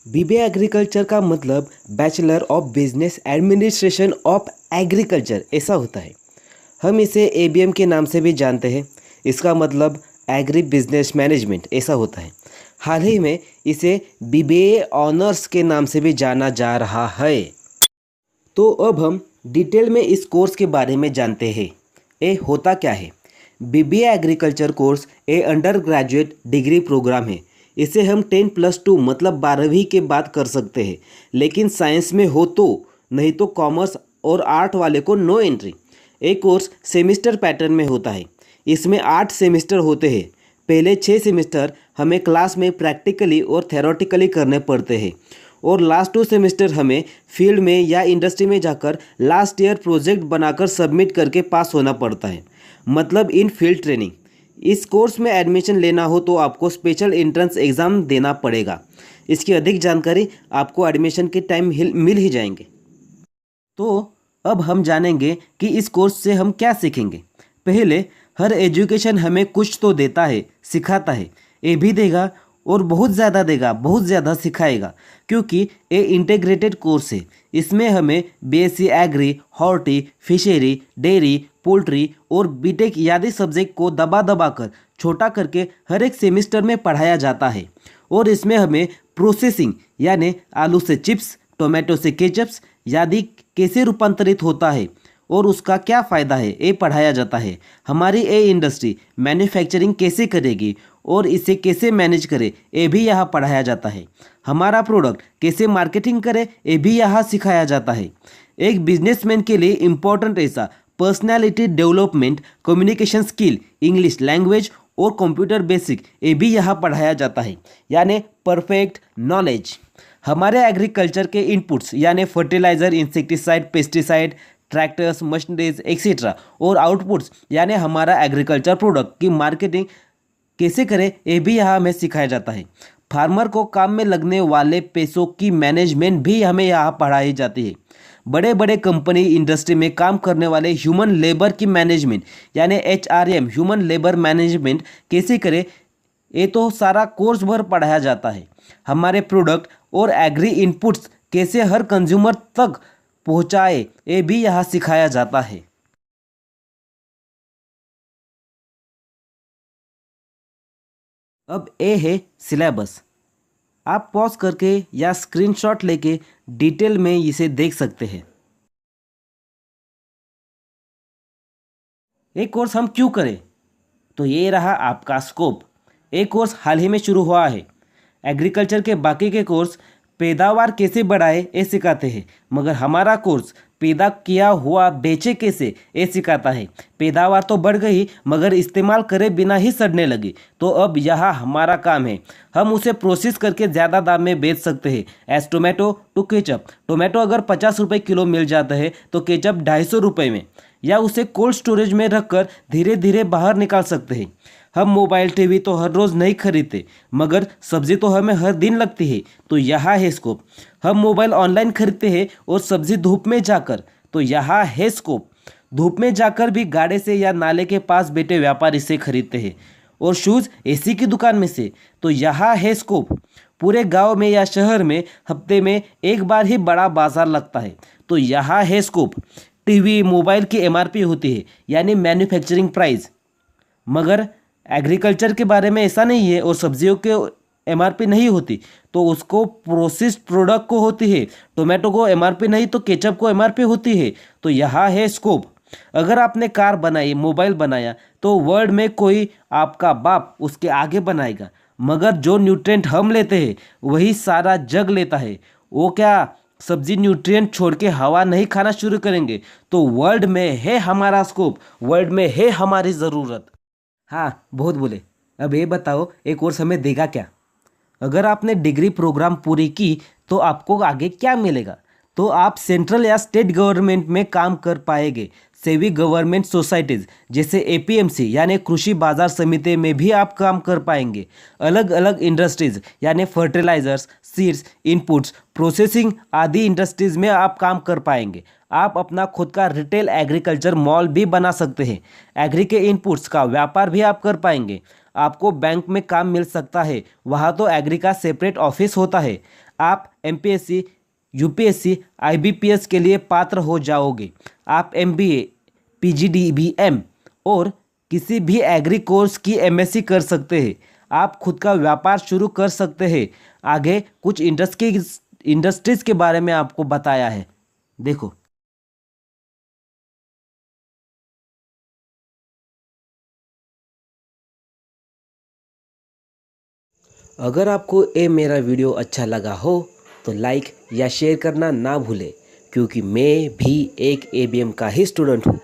BBA agriculture का मतलब bachelor of business administration of agriculture ऐसा होता है। हम इसे एबीएम के नाम से भी जानते हैं। इसका मतलब एग्री बिजनेस मैनेजमेंट ऐसा होता है। हाल ही में इसे बीबीए ऑनर्स के नाम से भी जाना जा रहा है। तो अब हम डिटेल में इस कोर्स के बारे में जानते हैं। ये होता क्या है? BBA agriculture course undergraduate degree program है। इसे हम 10+2 मतलब 12वीं के बाद कर सकते हैं, लेकिन साइंस में हो तो, नहीं तो कॉमर्स और आर्ट वाले को नो एंट्री। एक कोर्स सेमिस्टर पैटर्न में होता है। इसमें 8 सेमिस्टर होते हैं। पहले 6 सेमिस्टर हमें क्लास में प्रैक्टिकली और थेरोटिकली करने पड़ते हैं, और लास्ट 2 सेमेस्टर हमें फील्ड में या इंडस्ट्री में जाकर लास्ट ईयर प्रोजेक्ट बनाकर सबमिट करके पास होना पड़ता है, मतलब इन फील्ड ट्रेनिंग। इस कोर्स में एडमिशन लेना हो तो आपको स्पेशल एंट्रेंस एग्ज़ाम देना पड़ेगा। इसकी अधिक जानकारी आपको एडमिशन के टाइम मिल ही जाएंगे। तो अब हम जानेंगे कि इस कोर्स से हम क्या सीखेंगे। पहले, हर एजुकेशन हमें कुछ तो देता है, सिखाता है। ये भी देगा और बहुत ज़्यादा देगा, बहुत ज़्यादा सिखाएगा, क्योंकि ये इंटीग्रेटेड कोर्स है। इसमें हमें BSc agri, horti, fishery, dairy, poultry और बीटेक आदि सब्जेक्ट को दबा दबा कर छोटा करके हर एक सेमेस्टर में पढ़ाया जाता है। और इसमें हमें प्रोसेसिंग यानी आलू से चिप्स, टोमेटो से केचप्स आदि कैसे रूपांतरित होता है और उसका क्या फ़ायदा है, ये पढ़ाया जाता है। हमारी ये इंडस्ट्री मैन्युफैक्चरिंग कैसे करेगी और इसे कैसे मैनेज करे, ये भी यहाँ पढ़ाया जाता है। हमारा प्रोडक्ट कैसे मार्केटिंग करे, ये भी यहाँ सिखाया जाता है। एक बिजनेसमैन के लिए इम्पोर्टेंट ऐसा personality development, communication skill, English language और कंप्यूटर बेसिक, ये भी यहाँ पढ़ाया जाता है, यानी परफेक्ट नॉलेज। हमारे एग्रीकल्चर के इनपुट्स यानी fertiliser, insecticide, pesticide, tractors, machineries etcetera, और आउटपुट्स यानी हमारा एग्रीकल्चर प्रोडक्ट की मार्केटिंग कैसे करें, ये भी यहाँ हमें सिखाया जाता है। फार्मर को काम में लगने वाले पैसों की मैनेजमेंट भी हमें यहाँ पढ़ाई जाती है। बड़े बड़े कंपनी इंडस्ट्री में काम करने वाले ह्यूमन लेबर की मैनेजमेंट यानी HRM ह्यूमन लेबर मैनेजमेंट कैसे करें, ये तो सारा कोर्स भर पढ़ाया जाता है। हमारे प्रोडक्ट और एग्री इनपुट्स कैसे हर कंज्यूमर तक पहुँचाए, ये भी यहाँ सिखाया जाता है। अब ये है सिलेबस। आप पॉज करके या स्क्रीनशॉट लेके डिटेल में इसे देख सकते हैं। ये कोर्स हम क्यों करें? तो ये रहा आपका स्कोप। ये कोर्स हाल ही में शुरू हुआ है। एग्रीकल्चर के बाकी के कोर्स पैदावार कैसे बढ़ाए ये सिखाते हैं, मगर हमारा कोर्स पैदा किया हुआ बेचे कैसे ये सिखाता है। पैदावार तो बढ़ गई, मगर इस्तेमाल करे बिना ही सड़ने लगी। तो अब यहाँ हमारा काम है, हम उसे प्रोसेस करके ज़्यादा दाम में बेच सकते हैं। As tomato to ketchup. Tomato अगर 50 रुपये किलो मिल जाता है तो केचप 250 रुपये में, या उसे कोल्ड स्टोरेज में रखकर धीरे धीरे बाहर निकाल सकते हैं। हम मोबाइल टीवी तो हर रोज़ नहीं खरीदते, मगर सब्जी तो हमें हर दिन लगती है। तो यहाँ है स्कोप। हम मोबाइल ऑनलाइन खरीदते हैं और सब्जी धूप में जाकर, तो यहाँ है स्कोप। धूप में जाकर भी गाड़े से या नाले के पास बैठे व्यापारी से खरीदते हैं, और शूज़ एसी की दुकान में से, तो यहाँ है स्कोप। पूरे गांव में या शहर में हफ्ते में एक बार ही बड़ा बाजार लगता है, तो यहाँ है स्कोप। टीवी मोबाइल की MRP होती है, यानी मैन्युफैक्चरिंग प्राइस, मगर एग्रीकल्चर के बारे में ऐसा नहीं है, और सब्जियों के MRP नहीं होती, तो उसको प्रोसेस्ड प्रोडक्ट को होती है। टोमेटो को MRP नहीं तो केचप को MRP होती है। तो यहाँ है स्कोप। अगर आपने कार बनाई, मोबाइल बनाया, तो वर्ल्ड में कोई आपका बाप उसके आगे बनाएगा, मगर जो न्यूट्रिएंट हम लेते हैं वही सारा जग लेता है। वो क्या सब्जी न्यूट्रिएंट छोड़ के हवा नहीं खाना शुरू करेंगे? तो वर्ल्ड में है हमारा स्कोप, वर्ल्ड में है हमारी ज़रूरत। हाँ, बहुत बोले। अब ये बताओ, एक कोर्स हमें देगा क्या? अगर आपने डिग्री प्रोग्राम पूरी की तो आपको आगे क्या मिलेगा? तो आप सेंट्रल या स्टेट गवर्नमेंट में काम कर पाएंगे। सेवी गवर्नमेंट सोसाइटीज़ जैसे APMC यानी कृषि बाजार समिति में भी आप काम कर पाएंगे। अलग अलग इंडस्ट्रीज़ यानी फर्टिलाइजर्स, सीड्स, इनपुट्स, प्रोसेसिंग आदि इंडस्ट्रीज़ में आप काम कर पाएंगे। आप अपना खुद का रिटेल एग्रीकल्चर मॉल भी बना सकते हैं। एग्री के इनपुट्स का व्यापार भी आप कर पाएंगे। आपको बैंक में काम मिल सकता है, वहाँ तो एग्री का सेपरेट ऑफिस होता है। आप एमपीएससी, यूपीएससी, आईबीपीएस के लिए पात्र हो जाओगे। आप एमबीए, पीजीडीबीएम और किसी भी एग्री कोर्स की एमएससी कर सकते हैं। आप खुद का व्यापार शुरू कर सकते हैं। आगे कुछ इंडस्ट्रीज के बारे में आपको बताया है, देखो। अगर आपको ये मेरा वीडियो अच्छा लगा हो तो लाइक या शेयर करना ना भूलें, क्योंकि मैं भी एक एबीएम का ही स्टूडेंट हूँ।